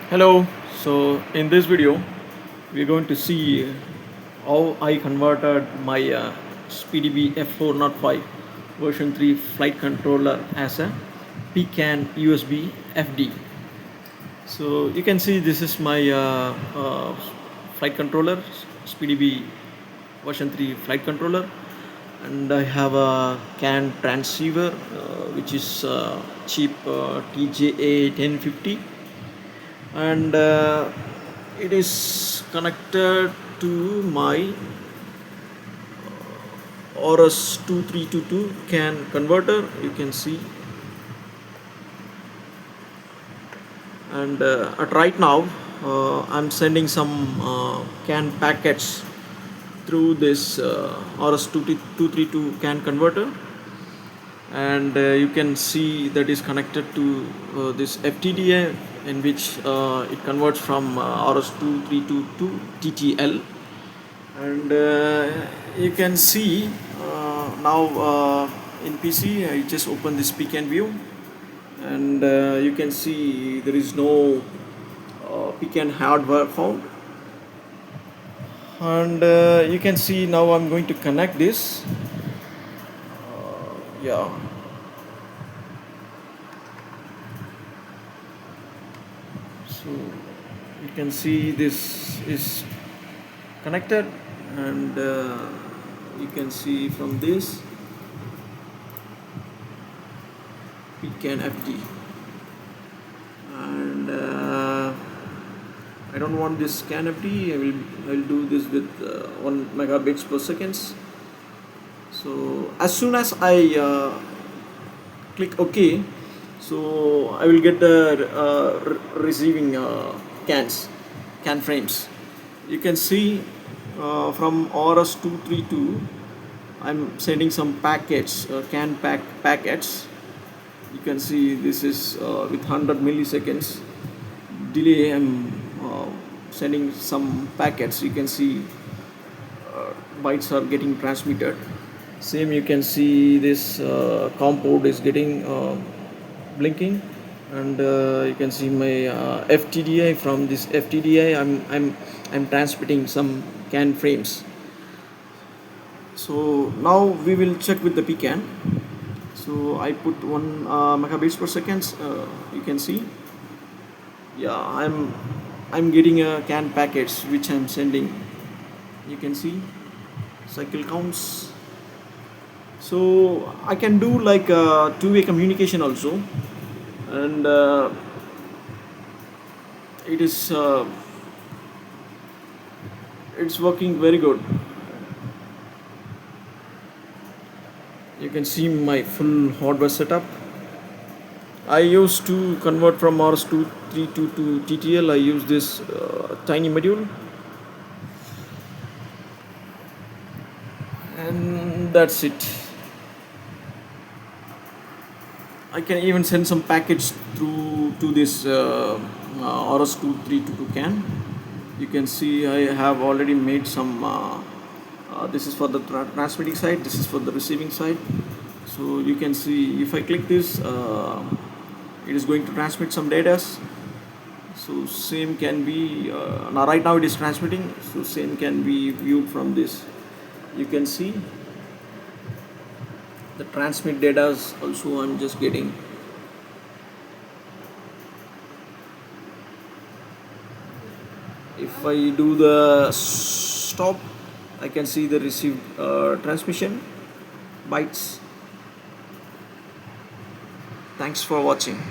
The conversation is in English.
Hello, so in this video we're going to see how I converted my speedybee F405 version 3 flight controller as a Pecan USB FD. So you can see this is my flight controller, speedybee version 3 flight controller, and I have a CAN transceiver which is cheap TJA 1050, and it is connected to my RS2322 CAN converter, you can see. And at right now I'm sending some CAN packets through this RS232 CAN converter, and you can see that is connected to this FTDA, in which it converts from RS232 to TTL. And you can see now in PC I just open this PcanView, and you can see there is no Pecan hardware found. And you can see now I'm going to connect this. Yeah, so you can see this is connected, and you can see from this Pecan FD. And I don't want this CAN FD. I will do this with 1 megabits per second. So as soon as I click OK, so I will get the receiving CAN frames. You can see from RS232 I'm sending some packets, CAN packets. You can see this is with 100 milliseconds delay. I'm sending some packets. You can see bytes are getting transmitted. Same, you can see this COM port is getting blinking, and you can see my FTDI. From this FTDI I'm transmitting some CAN frames. So now we will check with the Pecan. So I put 1 megabits per second. You can see, yeah, I'm getting a CAN packets which I'm sending. You can see cycle counts. So I can do like a two-way communication also, and it is it's working very good. You can see my full hardware setup. I used to convert from RS232 to TTL. I use this tiny module, and that's it. I can even send some package through to this RS2322 CAN. You can see I have already made some. This is for the transmitting side. This is for the receiving side. So you can see if I click this, it is going to transmit some data. So same can be now. Right now it is transmitting. So same can be viewed from this. You can see the transmit data also I'm just getting. If I do the stop, I can see the received transmission bytes. Thanks for watching.